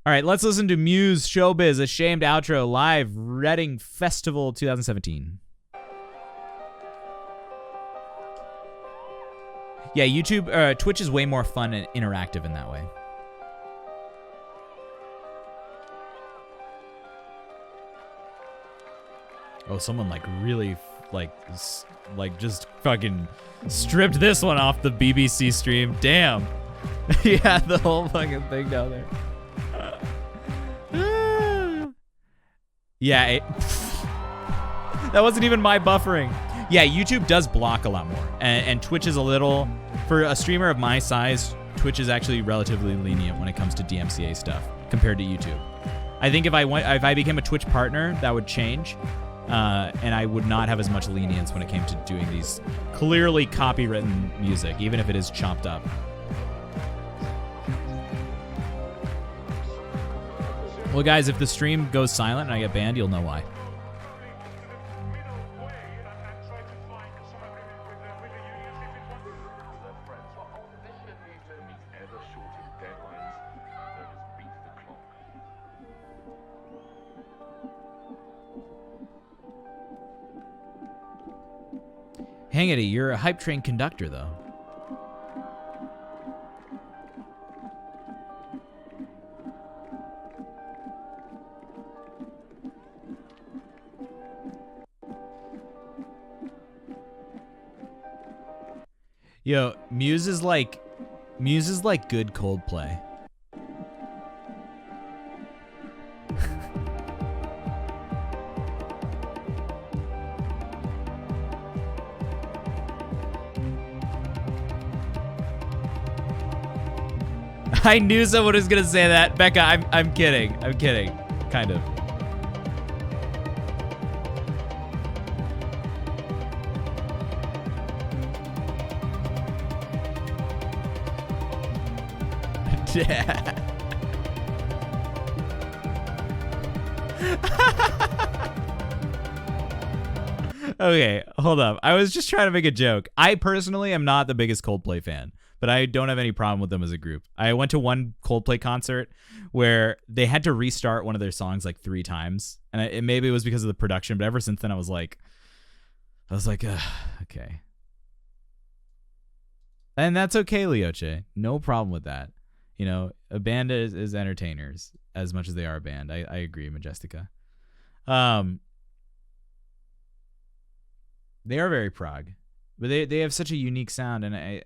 All right, let's listen to Muse Showbiz Ashamed outro live Reading Festival 2017. Yeah, YouTube, Twitch is way more fun and interactive in that way. Oh, someone like really like just fucking stripped this one off the BBC stream. Damn. Yeah, the whole fucking thing down there. Yeah, that wasn't even my buffering. Yeah, YouTube does block a lot more, and Twitch is a little, for a streamer of my size, Twitch is actually relatively lenient when it comes to DMCA stuff compared to YouTube. I think if I became a Twitch partner, that would change, and I would not have as much lenience when it came to doing these clearly copywritten music, even if it is chopped up. Well, guys, if the stream goes silent and I get banned, you'll know why. Hangity, you're a hype train conductor, though. Yo, Muse is like good Coldplay. I knew someone was gonna say that. Becca, I'm kidding. I'm kidding. Kind of. Okay, hold up. I was just trying to make a joke. I personally am not the biggest Coldplay fan, but I don't have any problem with them as a group. I went to one Coldplay concert where they had to restart one of their songs like 3 times, and maybe it was because of the production, but ever since then I was like, okay. And that's okay, Leoche. No problem with that. You know, a band is entertainers as much as they are a band. I agree, Majestica. They are very prog, but they have such a unique sound, and I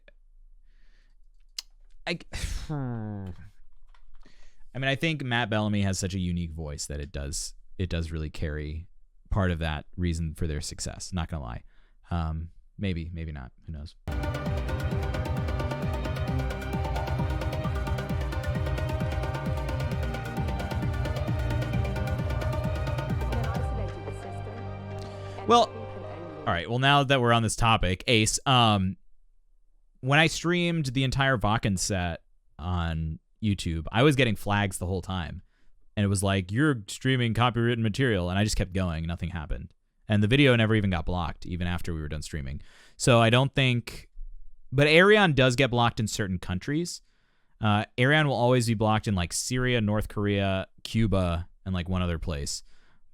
mean, I think Matt Bellamy has such a unique voice that it does really carry part of that reason for their success. Not gonna lie. Maybe not. Who knows? Well, all right. Well, now that we're on this topic, Ace, when I streamed the entire Vakken set on YouTube, I was getting flags the whole time. And it was like, you're streaming copywritten material. And I just kept going. Nothing happened. And the video never even got blocked, even after we were done streaming. So I don't think... But Arion does get blocked in certain countries. Arion will always be blocked in like Syria, North Korea, Cuba, and like one other place.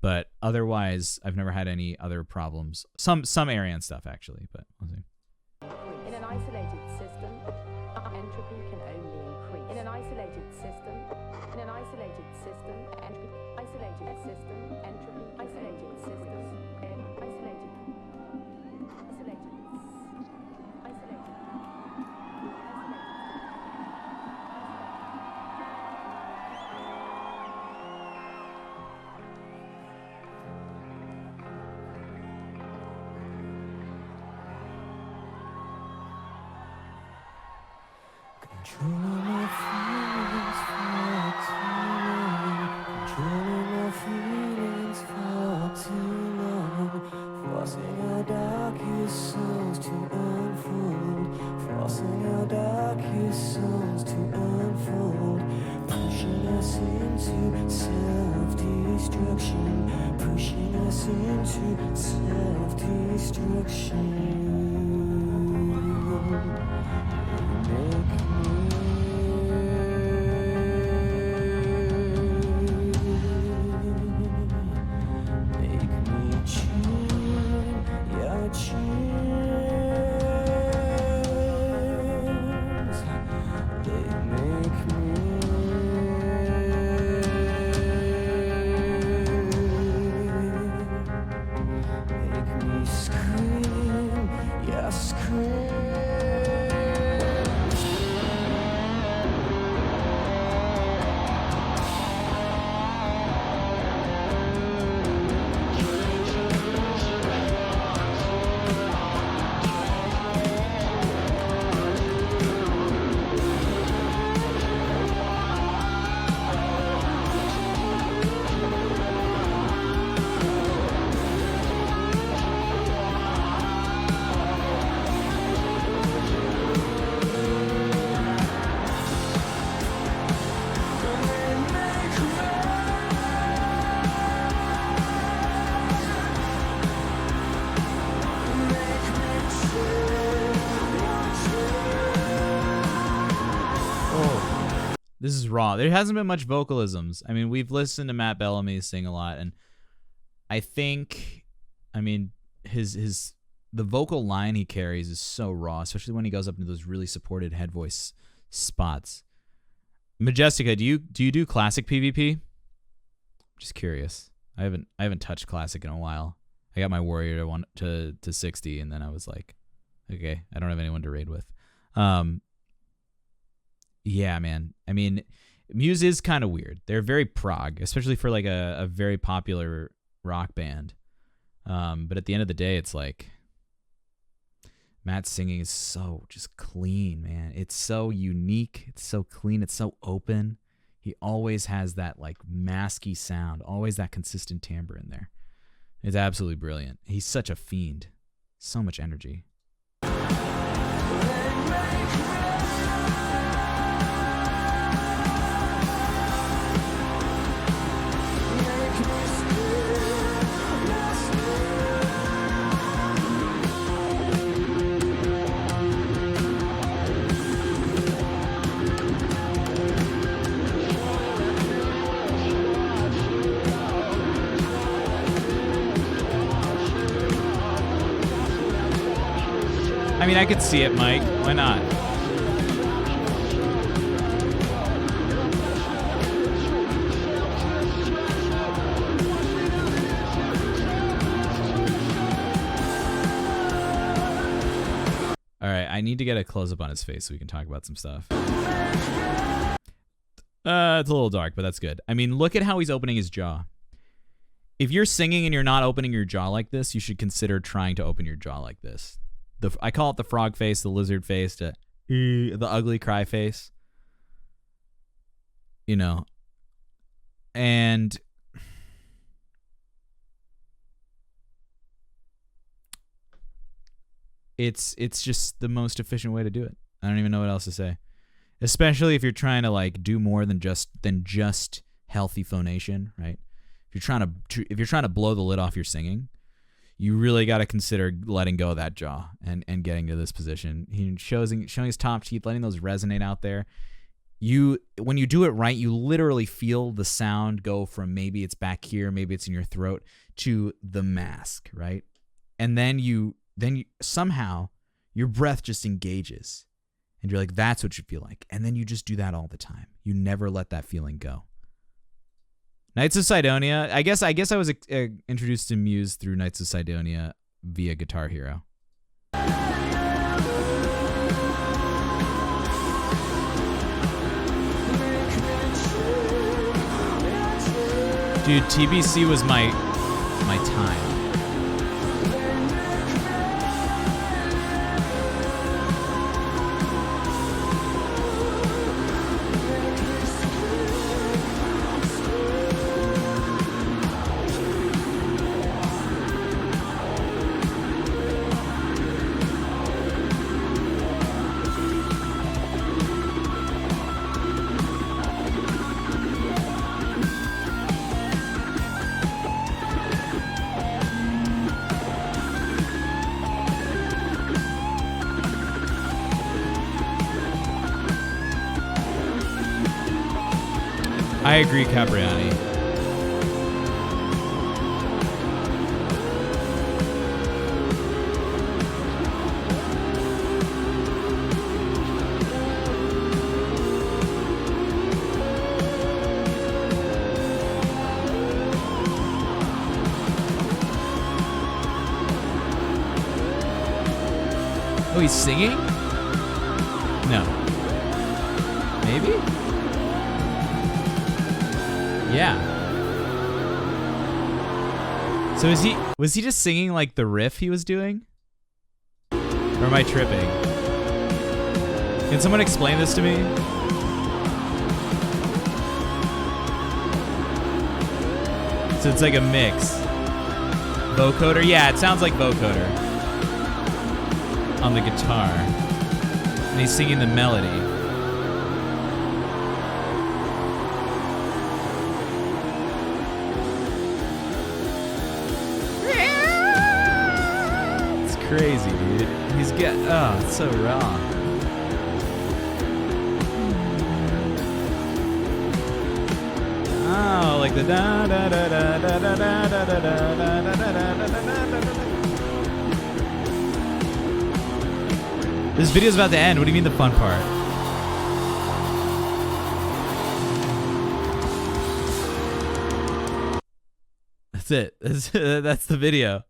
But otherwise, I've never had any other problems. Some Arion stuff, actually, but we'll see. In an isolated system, entropy can only increase. In an isolated system, entropy, isolated system, Controlling my feelings for too long. Forcing our darkest souls to unfold. Forcing our darkest souls to unfold. Pushing us into self-destruction. Pushing us into self-destruction. Make me This is raw. There hasn't been much vocalisms. I mean, we've listened to Matt Bellamy sing a lot, and I think, I mean, the vocal line he carries is so raw, especially when he goes up into those really supported head voice spots. Majestica, do you do classic PvP? Just curious. I haven't touched classic in a while. I got my warrior to 60, and then I was like, okay, I don't have anyone to raid with. Yeah, man. I mean, Muse is kind of weird. They're very prog, especially for like a very popular rock band. But at the end of the day, it's like Matt's singing is so just clean, man. It's so unique. It's so clean. It's so open. He always has that like masky sound, always that consistent timbre in there. It's absolutely brilliant. He's such a fiend. So much energy. I mean, I could see it, Mike. Why not? All right, I need to get a close-up on his face so we can talk about some stuff. It's a little dark, but that's good. I mean, look at how he's opening his jaw. If you're singing and you're not opening your jaw like this, you should consider trying to open your jaw like this. I call it the frog face, the lizard face, the ugly cry face. You know. And it's just the most efficient way to do it. I don't even know what else to say. Especially if you're trying to like do more than just healthy phonation, right? If you're trying to blow the lid off your singing, you really got to consider letting go of that jaw and getting to this position. He showing his top teeth, letting those resonate out there. When you do it right, you literally feel the sound go from maybe it's back here, maybe it's in your throat, to the mask, right? And then you somehow your breath just engages, and you're like, that's what you feel like. And then you just do that all the time. You never let that feeling go. Knights of Sidonia. I guess I was introduced to Muse through Knights of Sidonia via Guitar Hero. Dude, TBC was my time. I agree, Capriani. Oh, he's singing? No. Maybe? Yeah. So was he just singing like the riff he was doing? Or am I tripping? Can someone explain this to me? So it's like a mix. Vocoder? Yeah, it sounds like vocoder. On the guitar. And he's singing the melody. Crazy, dude. It's so raw. Oh, like the da da da da da da da da da da da da. This video's about to end. What do you mean the fun part? That's it. That's the video.